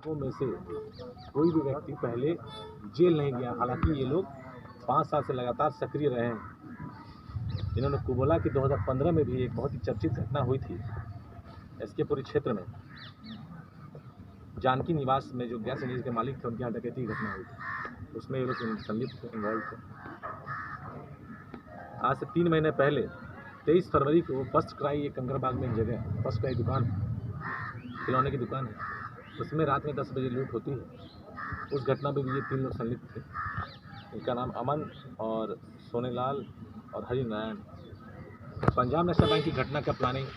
लोगों में से कोई भी व्यक्ति पहले जेल नहीं गया। हालांकि ये लोग 5 साल से लगातार सक्रिय रहे हैं। इन्होंने कुबोला की 2015 में भी एक बहुत ही चर्चित घटना हुई थी एसके पुरी क्षेत्र में। जानकी निवास में जो गैस एजेंसी के मालिक थे उनके यहाँ डकैती की घटना हुई थी, उसमें ये लोग संलिप्त थे, इन्वॉल्व थे। आज से 3 महीने पहले 23 फरवरी को फर्स्ट क्राई, एक कंकड़बाग में एक जगह फर्स्ट क्राई दुकान, खिलौने की दुकान है, उसमें रात में 10 बजे लूट होती है। उस घटना में भी ये 3 लोग संलिप्त थे। इनका नाम अमन और सोनेलाल और हरि नारायण। पंजाब नेशनल बैंक की घटना का प्लानिंग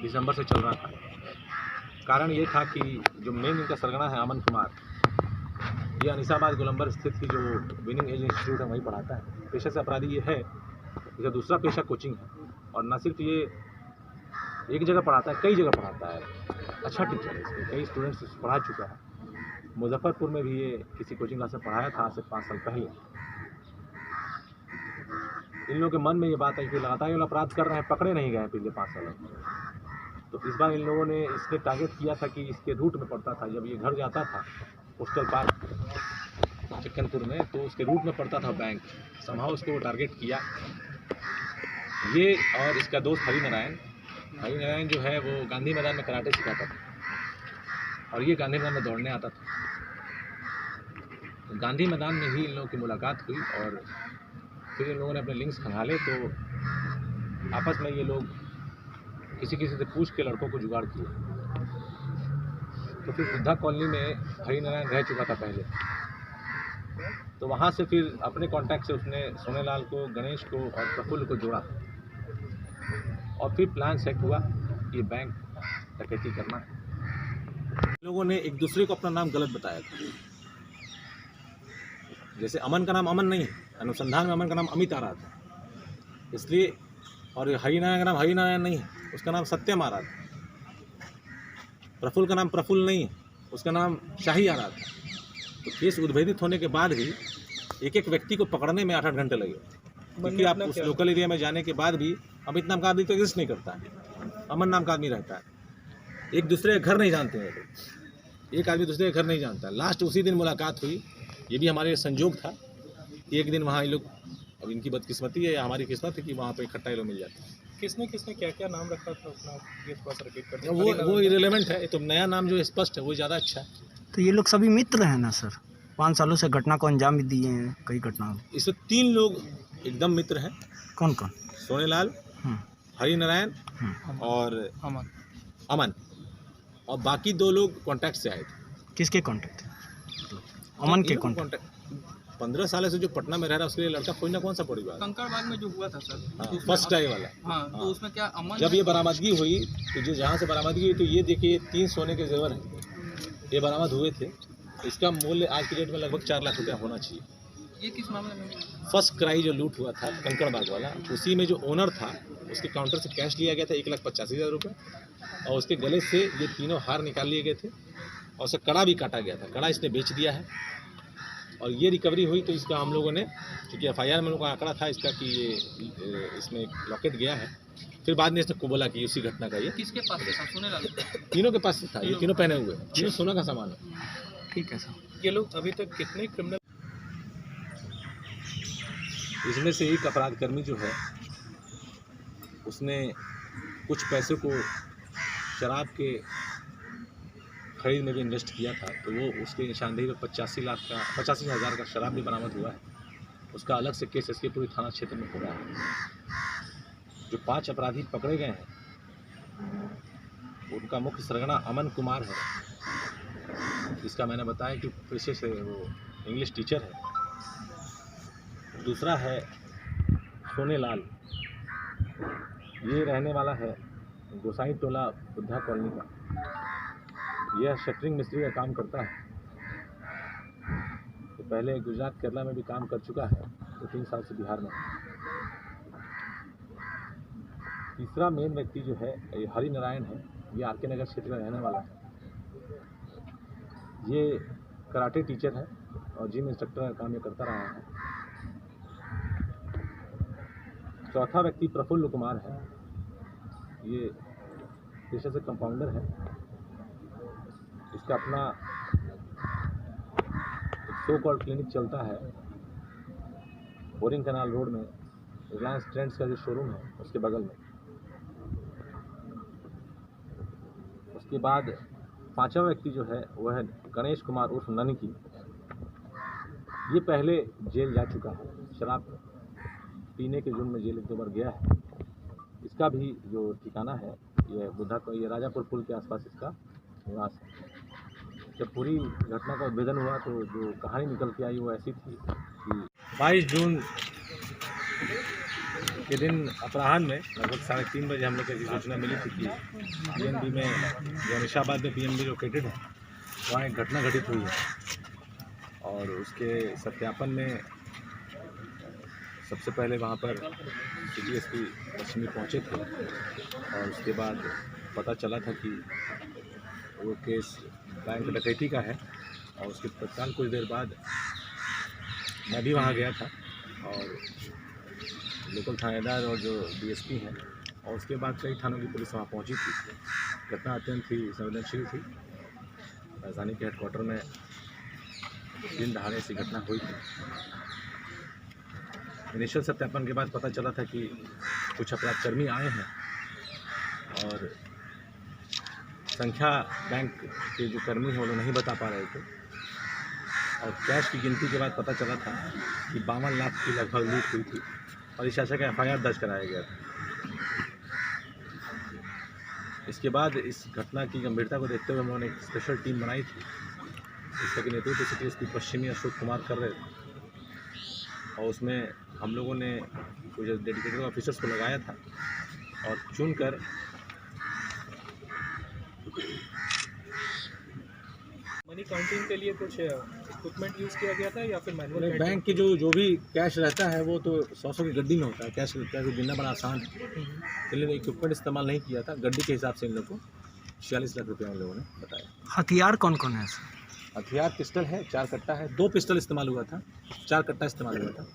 दिसंबर से चल रहा था। कारण ये था कि जो मेन इनका सरगना है अमन कुमार, ये अनिसाबाद गोलंबर स्थित ही जो विनिंग एज इंस्टीट्यूट है वहीं पढ़ाता है। पेशे से अपराधी ये है, इसका दूसरा पेशा कोचिंग है। और न सिर्फ ये एक जगह पढ़ाता है, कई जगह पढ़ाता है। अच्छा टीचर है, इसमें कई स्टूडेंट्स पढ़ा चुका है। मुजफ्फरपुर में भी ये किसी कोचिंग क्लास में पढ़ाया था आज से 5 साल पहले। इन लोगों के मन में ये बात है कि लगातार ये लोग अपराध कर रहे हैं, पकड़े नहीं गए पिछले 5 सालों में। तो इस बार इन लोगों ने इसने टारगेट किया था कि इसके रूट में पड़ता था, जब ये घर जाता था पोस्टल पार्क चिकनपुर में, तो उसके रूट में पड़ता था बैंक। समहाउ उसको टारगेट किया ये और इसका दोस्त हरि नारायण जो है वो गांधी मैदान में कराटे सिखाता था और ये गांधी मैदान में दौड़ने आता था। तो गांधी मैदान में ही इन लोगों की मुलाकात हुई और फिर इन लोगों ने अपने लिंक्स खंगाले। तो आपस में ये लोग किसी से पूछ के लड़कों को जुगाड़ किए। तो फिर बुद्धा कॉलोनी में हरि नारायण रह चुका था पहले, तो वहाँ से फिर अपने कांटेक्ट से उसने सोनेलाल को, गणेश को और प्रफुल्ल को जोड़ा और फिर प्लान सेट हुआ ये बैंक डकैती करना है। लोगों ने एक दूसरे को अपना नाम गलत बताया था। जैसे अमन का नाम अमन नहीं है, अनुसंधान में अमन का नाम अमित आ रहा था इसलिए, और हरि नारायण का नाम हरि नारायण नहीं है, उसका नाम सत्यम आ रहा था। प्रफुल्ल का नाम प्रफुल्ल नहीं है, उसका नाम शाही आ रहा था। तो केस उद्भेदित होने के बाद भी एक एक व्यक्ति को पकड़ने में 8-8 घंटे लगे, क्योंकि आप उस लोकल एरिया में जाने के बाद भी अमित नाम का आदमी तो एग्जिस्ट नहीं करता है, अमन नाम का आदमी रहता है। एक दूसरे के घर नहीं जानते हैं, एक आदमी दूसरे के घर नहीं जानता। लास्ट उसी दिन मुलाकात हुई। ये भी हमारे संजोग था कि एक दिन वहाँ ये लोग, अब इनकी बदकिस्मती है या हमारी किस्मत है कि वहाँ पे इकट्ठा ये लोग मिल जाते हैं। किसने क्या क्या नाम रखा था अपना, ये थोड़ा सा रिपीट कर दीजिए। वो इरेलेवेंट है, तो नया नाम जो स्पष्ट है वो ज़्यादा अच्छा है। तो ये लोग सभी मित्र हैं ना सर? 5 सालों से घटना को अंजाम भी दिए हैं कई घटनाओं। इसमें 3 लोग एकदम मित्र हैं। कौन कौन? सोनेलाल, हरि नारायण और अमन, और बाकी 2 लोग कॉन्टैक्ट से आए थे। किसके कॉन्टैक्ट? अमन के कॉन्टैक्ट। 15 साल से जो पटना में रह रहा है उसके लिए लड़का कोई ना कौन सा परिवार। कंकड़बाग में जो हुआ था सर, हाँ, फर्स्ट टाइम वाला। हाँ, तो उसमें क्या अमन, जब ये बरामदगी हुई तो जो जहाँ से बरामदगी हुई, तो ये देखिए 3 सोने के जेवर हैं, ये बरामद हुए थे। इसका मूल्य आज की डेट में लगभग 4 लाख रुपया होना चाहिए। ये किस मामले में? फर्स्ट क्राई जो लूट हुआ था कंकड़बाग वाला, उसी में जो ओनर था उसके काउंटर से कैश लिया गया था 1,85,000 रुपये, और उसके गले से ये तीनों हार निकाल लिए गए थे और उसका कड़ा भी काटा गया था। कड़ा इसने बेच दिया है और ये रिकवरी हुई। तो इसका हम लोगों ने, क्योंकि FIR में लोगों का आंकड़ा था इसका कि ये इसमें लॉकेट गया है, फिर बाद में इसने कुबोला की उसी घटना का। ये किसके पास था? सोनेलाल? तीनों के पास था, ये तीनों पहने हुए, तीनों सोना का सामान है। ठीक है सर। ये लोग अभी तक कितने क्रिमिनल? इसमें से एक अपराधकर्मी जो है उसने कुछ पैसे को शराब के खरीद में भी इन्वेस्ट किया था, तो वो उसके निशानदेही में 85,000 का शराब भी बरामद हुआ है। उसका अलग से केस एसके पुरी थाना क्षेत्र में हो रहा है। जो 5 अपराधी पकड़े गए हैं उनका मुख्य सरगना अमन कुमार है, जिसका मैंने बताया कि पेशे से वो इंग्लिश टीचर है। दूसरा है सोनेलाल, ये रहने वाला है गोसाई टोला बुद्धा कॉलोनी का। यह शटरिंग मिस्त्री का काम करता है। तो पहले गुजरात केरला में भी काम कर चुका है, तो 3 साल से बिहार में। तीसरा मेन व्यक्ति जो है ये हरि नारायण है, ये RK नगर क्षेत्र में रहने वाला है। ये कराटे टीचर है और जिम इंस्ट्रक्टर का काम ये करता रहा है। चौथा व्यक्ति प्रफुल्ल कुमार है, ये पेशे से कंपाउंडर है। इसका अपना सो कॉल्ड क्लिनिक चलता है बोरिंग कैनाल रोड में, रिलायंस ट्रेंड्स का जो शोरूम है उसके बगल में। उसके बाद पांचवा व्यक्ति जो है वह है गणेश कुमार उर्फ ननकी। ये पहले जेल जा चुका है, शराब पीने के जुर्म में जेल 1-2 बार गया है। इसका भी जो ठिकाना है ये राजापुर पुल के आसपास इसका निवास है। जब पूरी घटना का उद्भेदन हुआ तो जो कहानी निकल के आई वो ऐसी थी कि 22 जून के दिन अपराह्न में लगभग 3:30 बजे हम लोग को ऐसी सूचना मिली थी कि पीएनबी में जो अनिशाबाद में पीएनबी लोकेटेड है वहाँ एक घटना घटित हुई है। और उसके सत्यापन में सबसे पहले वहाँ पर सिटी एसपी पश्चिमी पहुँचे थे और उसके बाद पता चला था कि वो केस बैंक डकैती का है। और उसके तत्काल कुछ देर बाद मैं भी वहाँ गया था और लोकल थानेदार और जो डीएसपी हैं और उसके बाद कई थानों की पुलिस वहाँ पहुँची थी। घटना अत्यंत ही संवेदनशील थी। राजधानी के हेडक्वार्टर में दिन दहाड़े ऐसी घटना हुई थी। इनिशियल सत्यापन के बाद पता चला था कि कुछ अपराधकर्मी आए हैं और संख्या बैंक के जो कर्मी हैं वो लोग नहीं बता पा रहे थे। और कैश की गिनती के बाद पता चला था कि 52 लाख की लगभग लूट हुई थी और इस आशय का FIR दर्ज कराया गया था। इसके बाद इस घटना की गंभीरता को देखते हुए उन्होंने एक स्पेशल टीम बनाई थी जिसका नेतृत्व सिटी एसपी पश्चिमी अशोक कुमार कर रहे थे। और उसमें हम लोगों ने कुछ डेडिकेटेड ऑफिसर्स को लगाया था और चुनकर मनी काउंटिंग के लिए कुछ इक्विपमेंट यूज़ किया गया था या फिर मैनुअल? बैंक की जो भी कैश रहता है वो तो 100 की गड्डी में होता है। कैश गिनना बड़ा आसान है, इसलिए इक्विपमेंट इस्तेमाल नहीं किया था। गड्डी के हिसाब से इन लोगों को 46 लाख रुपये हम लोगों ने बताया। हथियार कौन कौन है सर? हथियार पिस्टल है, 4 कट्टा है, 2 पिस्टल इस्तेमाल हुआ था, 4 कट्टा इस्तेमाल हुआ था।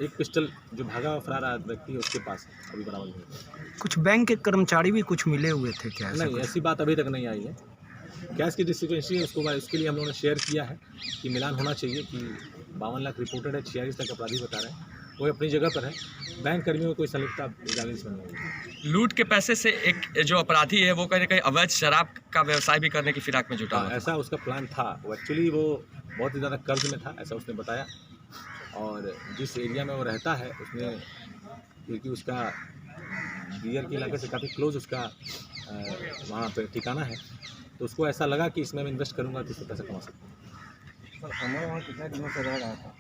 एक पिस्टल जो भागा हुआ फरार व्यक्ति है उसके पास अभी बरामद नहीं हुआ। कुछ बैंक के कर्मचारी भी कुछ मिले हुए थे क्या? नहीं, ऐसी बात अभी तक नहीं आई है। कैश की डिस्ट्रीब्यूशन उसके लिए हम लोगों ने शेयर किया है कि मिलान होना चाहिए कि 52 लाख रिपोर्टेड है, 46 लाख अपराधी बता रहे हैं, वो अपनी जगह पर है। बैंक कर्मियों को कोई संलिप्तता उजागर इसमें नहीं है। लूट के पैसे से एक जो अपराधी है वो कहीं ना कहीं अवैध शराब का व्यवसाय भी करने की फिराक में जुटा हुआ था। ऐसा उसका प्लान था। वो एक्चुअली वो बहुत ही ज़्यादा कर्ज में था, ऐसा उसने बताया। और जिस एरिया में वो रहता है उसने, क्योंकि उसका बियर के इलाके से काफ़ी क्लोज उसका वहाँ पे ठिकाना है, तो उसको ऐसा लगा कि इसमें मैं इन्वेस्ट करूँगा तो इससे पैसा कमा सकता हूँ। अमन वहाँ कितने दिनों से रह रहा था?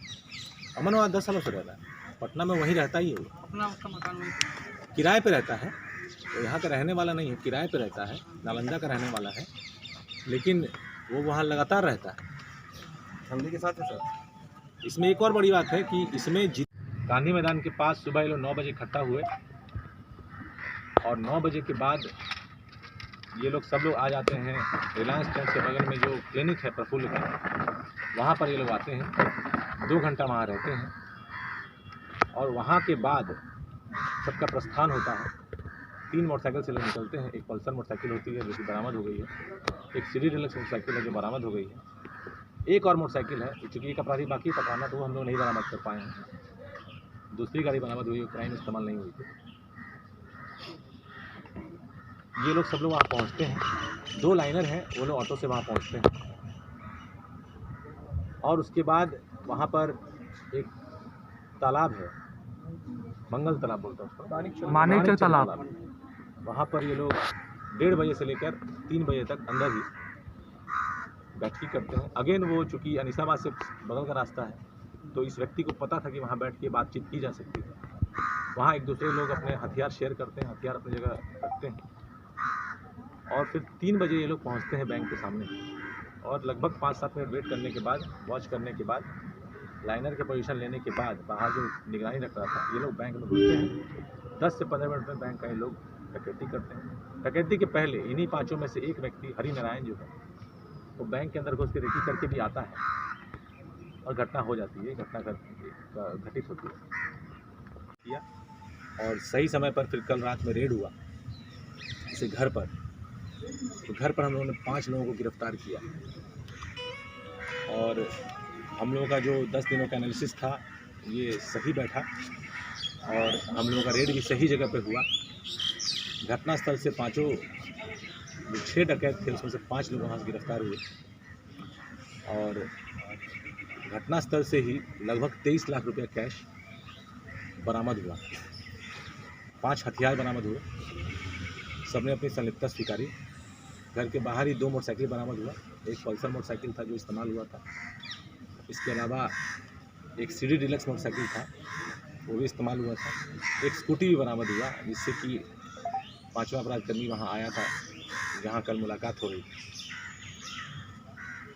अमन वहाँ 10 सालों से रहता है, पटना में वहीं रहता ही है। वो अपना उसका मकान में किराए पे रहता है, तो यहाँ का रहने वाला नहीं है, किराए पे रहता है। नालंदा का रहने वाला है, लेकिन वो वहाँ लगातार रहता है। फैमिली के साथ है सर। इसमें एक और बड़ी बात है कि इसमें गांधी मैदान के पास सुबह ये लोग 9 बजे इकट्ठा हुए और 9 बजे के बाद ये लोग सब लोग आ जाते हैं रिलायंस ट्रेंड्स के बगल में जो क्लिनिक है प्रफुल्ल का, वहाँ पर ये लोग आते हैं, 2 घंटा वहाँ रहते हैं और वहाँ के बाद सबका प्रस्थान होता है। 3 मोटरसाइकिल से लोग निकलते हैं। एक पल्सर मोटरसाइकिल होती है जो कि बरामद हो गई है, एक सीडी डिलक्स मोटरसाइकिल है जो बरामद हो गई है, एक और मोटरसाइकिल है क्योंकि एक अपराधी बाकी पकड़ाना तो वो हम लोग नहीं बरामद कर पाए हैं। दूसरी गाड़ी बरामद हुई, क्राइम इस्तेमाल नहीं हुई थी। ये लोग सब लोग वहाँ पहुँचते हैं, 2 लाइनर हैं, वो लोग ऑटो से वहाँ पहुँचते हैं और उसके बाद वहाँ पर एक तालाब है, मंगल तालाब बोलते हैं उसको, मानिकचक तालाब। वहाँ पर ये लोग 1:30 बजे से लेकर 3 बजे तक अंदर ही बैठकी करते हैं। अगेन वो चूँकि अनिसाबाद से बगल का रास्ता है तो इस व्यक्ति को पता था कि वहाँ बैठ के बातचीत की जा सकती है। वहाँ एक दूसरे लोग अपने हथियार शेयर करते हैं, हथियार अपनी जगह रखते हैं और फिर 3 बजे ये लोग पहुँचते हैं बैंक के सामने और लगभग 5-7 मिनट वेट करने के बाद, वॉच करने के बाद, लाइनर के पोजीशन लेने के बाद बाहर जो निगरानी रख रहा था, ये लोग बैंक में घुसते हैं। 10 से 15 मिनट में बैंक का ये लोग डकैती करते हैं। डकैती के पहले इन्हीं 5 में से एक व्यक्ति हरिनारायण जो है वो बैंक के अंदर घुस के रेकी करके भी आता है और घटना हो जाती है, घटना घटित होती है। और सही समय पर फिर कल रात में रेड हुआ इसे घर पर, तो घर पर हम लोगों ने 5 लोगों को गिरफ्तार किया और हम लोगों का जो 10 दिनों का एनालिसिस था ये सही बैठा और हम लोगों का रेड भी सही जगह पे हुआ। घटनास्थल से पाँचों जो 6 डकैत थे उसमें से 5 लोग वहाँ से गिरफ्तार हुए और घटनास्थल से ही लगभग 23 लाख रुपया कैश बरामद हुआ। 5 हथियार बरामद हुए, सबने अपनी संलिप्तता स्वीकारी। घर के बाहर ही 2 मोटरसाइकिल बरामद हुआ, एक पल्सर मोटरसाइकिल था जो इस्तेमाल हुआ था, इसके अलावा एक सीडी डिलक्स मोटरसाइकिल था वो भी इस्तेमाल हुआ था। एक स्कूटी भी बरामद हुआ जिससे कि 5वां अपराधकर्मी वहाँ आया था जहाँ कल मुलाकात हो रही।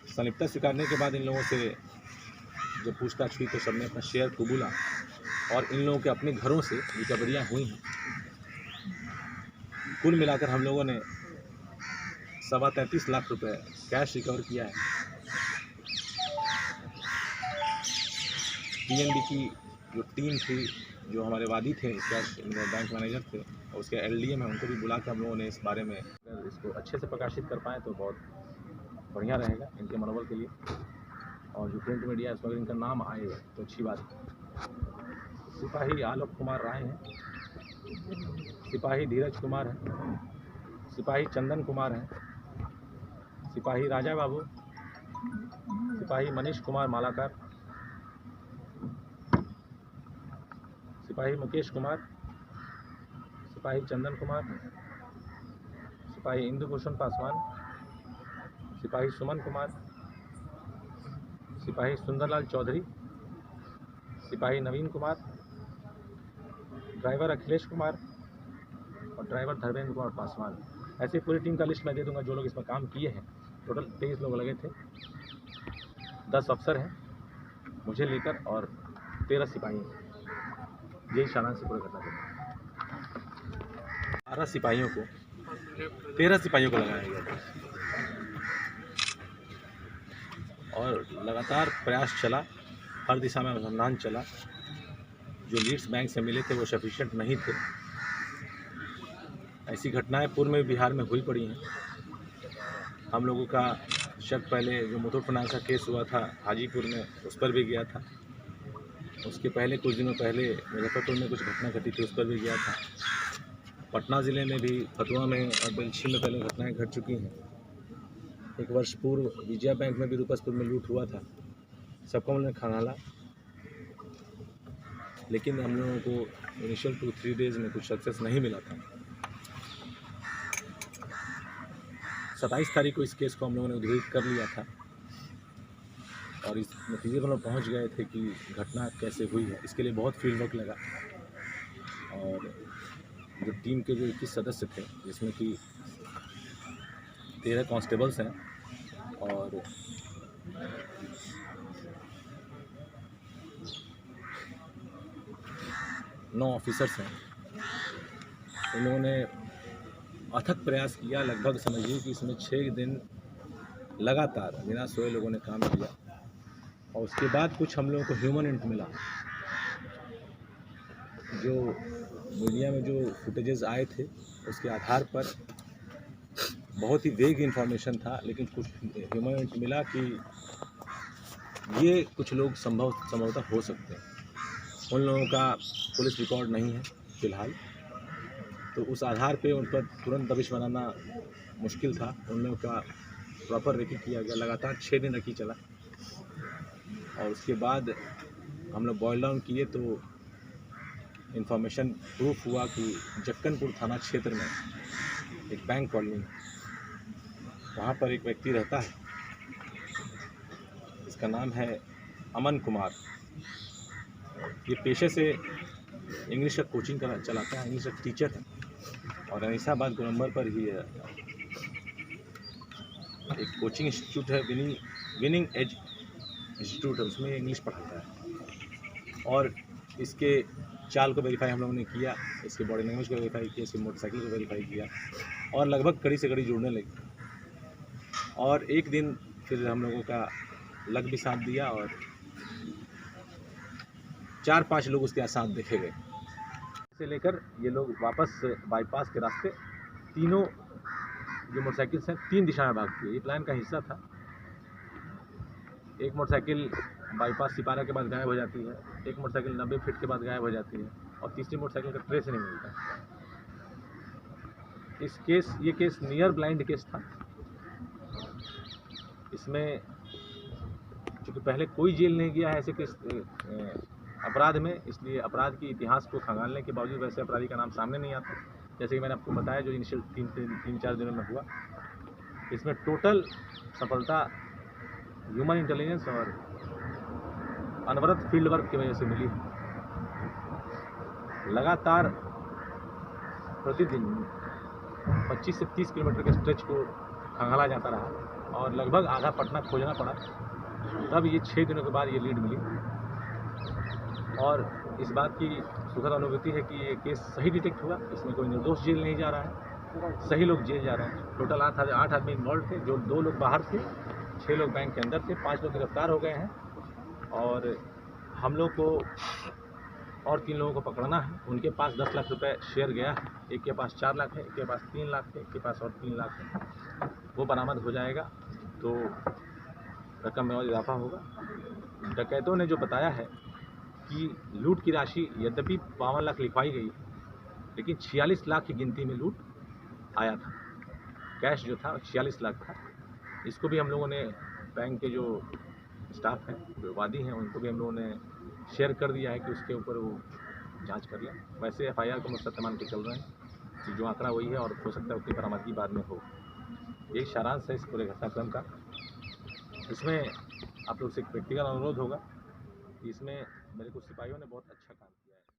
संलिप्तता स्वीकारने के बाद इन लोगों से जब पूछताछ हुई तो सबने अपना शेयर कबूला और इन लोगों के अपने घरों से रिकवरियाँ हुई हैं। कुल मिलाकर हम लोगों ने 33.25 लाख रुपए कैश रिकवर किया है। पीएनबी की जो टीम थी, जो हमारे वादी थे, कैश बैंक मैनेजर थे और उसके एलडीएम है, उनको भी बुला के हम लोगों ने इस बारे में अगर इसको अच्छे से प्रकाशित कर पाएँ तो बहुत बढ़िया रहेगा इनके मनोबल के लिए। और जो प्रिंट मीडिया इस वक्त इनका नाम आए तो अच्छी बात है। सिपाही आलोक कुमार राय हैं, सिपाही धीरज कुमार हैं, सिपाही चंदन कुमार हैं, सिपाही राजा बाबू, सिपाही मनीष कुमार मालाकार, सिपाही मुकेश कुमार, सिपाही चंदन कुमार, सिपाही इंदुभूषण पासवान, सिपाही सुमन कुमार, सिपाही सुंदरलाल चौधरी, सिपाही नवीन कुमार, ड्राइवर अखिलेश कुमार और ड्राइवर धर्मेंद्र कुमार पासवान। ऐसे पूरी टीम का लिस्ट मैं दे दूंगा जो लोग इसमें काम किए हैं। टोटल 23 लोग लगे थे, 10 अफसर हैं मुझे लेकर और 13 सिपाही हैं। यही सारांश से पूरा घटना था। 13 सिपाहियों को लगाया गया था और लगातार प्रयास चला, हर दिशा में अनुसंधान चला। जो लीड्स बैंक से मिले थे वो सफिशिएंट नहीं थे। ऐसी घटनाएं पूर्व में बिहार में हुई पड़ी हैं। हम लोगों का शक पहले जो मुथूट फाइनेंस का केस हुआ था हाजीपुर में, उस पर भी गया था। उसके पहले कुछ दिनों पहले मुजफ्फरपुर में कुछ घटना घटी थी, उस पर भी गया था। पटना ज़िले में भी, फतुहा में और बेलछी में पहले घटनाएं घट चुकी हैं। 1 वर्ष पूर्व विजया बैंक में भी रूपसपुर में लूट हुआ था, सबको हमने खंगाला, लेकिन हम लोगों को इनिशियल 2-3 डेज़ में कुछ सक्सेस नहीं मिला था। 27 तारीख को इस केस को हम लोगों ने उद्धृत कर लिया था और इस नतीजे पर हम पहुँच गए थे कि घटना कैसे हुई है। इसके लिए बहुत फील्ड वर्क लगा और जो टीम के जो 21 सदस्य थे, जिसमें कि 13 कांस्टेबल्स हैं और 9 ऑफिसर्स हैं, इन लोगों ने अथक प्रयास किया। लगभग समझिए कि इसमें 6 दिन लगातार बिना सोए लोगों ने काम किया और उसके बाद कुछ हम लोगों को ह्यूमन इंट मिला। जो मीडिया में जो फुटेजेस आए थे उसके आधार पर बहुत ही वेग इन्फॉर्मेशन था, लेकिन कुछ ह्यूमन इंट मिला कि ये कुछ लोग संभवतः हो सकते हैं। उन लोगों का पुलिस रिकॉर्ड नहीं है फ़िलहाल, तो उस आधार पे उन पर तुरंत दबिश बनाना मुश्किल था। उन लोगों का प्रॉपर रेकी किया गया, लगातार 6 दिन रेकी चला और उसके बाद हम लोग बॉयल डाउन किए तो इन्फॉर्मेशन प्रूफ हुआ कि जक्कनपुर थाना क्षेत्र में एक बैंक कॉलोनी, वहाँ पर एक व्यक्ति रहता है, इसका नाम है अमन कुमार। ये पेशे से इंग्लिश का कोचिंग चलाता है, इंग्लिश का टीचर है और अनीसाबाद गोलंबर पर ही एक कोचिंग इंस्टीट्यूट है, विनिंग एज इंस्टीट्यूट है, उसमें इंग्लिश पढ़ाता है। और इसके चाल को वेरीफाई हम लोगों ने किया, इसके बॉडी लैंग्वेज को वेरीफाई किया, इसकी मोटरसाइकिल को वेरीफाई किया और लगभग कड़ी से कड़ी जुड़ने लगी। और एक दिन फिर हम लोगों का लक भी साथ दिया और 4-5 लोग उसके साथ देखे गए। से लेकर ये लोग वापस बाईपास के रास्ते तीनों जो मोटरसाइकिल हैं 3 दिशा में भागती है। ये प्लान का हिस्सा था। एक मोटरसाइकिल बाईपास सिपारा के बाद गायब हो जाती है, एक मोटरसाइकिल 90 फीट के बाद गायब हो जाती है और तीसरी मोटरसाइकिल का ट्रेस नहीं मिलता। ये केस नियर ब्लाइंड केस था। इसमें चूँकि पहले कोई जेल नहीं गया है ऐसे केस अपराध में, इसलिए अपराध के इतिहास को खंगालने के बावजूद वैसे अपराधी का नाम सामने नहीं आता। जैसे कि मैंने आपको बताया जो इनिशियल 3-4 दिनों में हुआ, इसमें टोटल सफलता ह्यूमन इंटेलिजेंस और अनवरत फील्ड वर्क की वजह से मिली है। लगातार प्रतिदिन 25 से 30 किलोमीटर के स्ट्रेच को खंगाला जाता रहा और लगभग आधा पटना खोजना पड़ा, तब ये 6 दिनों के बाद ये लीड मिली। और इस बात की सुखद अनुभूति है कि ये केस सही डिटेक्ट हुआ, इसमें कोई निर्दोष जेल नहीं जा रहा है, सही लोग जेल जा रहे हैं। टोटल 8 आदमी इन्वॉल्व थे, जो 2 लोग बाहर थे, 6 लोग बैंक के अंदर थे, 5 लोग गिरफ्तार हो गए हैं और हम लोग को और 3 लोगों को पकड़ना है। उनके पास 10 लाख रुपए शेयर गया है, एक के पास 4 लाख है, एक के पास 3 लाख है, एक के पास और 3 लाख है। वो बरामद हो जाएगा तो रकम में और इजाफा होगा। डकैतों ने जो बताया है कि लूट की राशि यद्यपि 52 लाख लिखवाई गई है, लेकिन 46 लाख की गिनती में लूट आया था। कैश जो था 46 लाख था। इसको भी हम लोगों ने बैंक के जो स्टाफ हैं, जो वादी हैं, उनको भी हम लोगों ने शेयर कर दिया है कि उसके ऊपर वो जांच कर लें। वैसे FIR को मुस्तैद मान के चल रहे हैं कि जो आंकड़ा वही है और हो सकता है उसकी बरामदगी बाद में हो। यही सारांश है इस पूरे घटनाक्रम का। इसमें आप लोग से एक व्यक्तिगत अनुरोध होगा कि इसमें मेरे कुछ सिपाहियों ने बहुत अच्छा काम किया।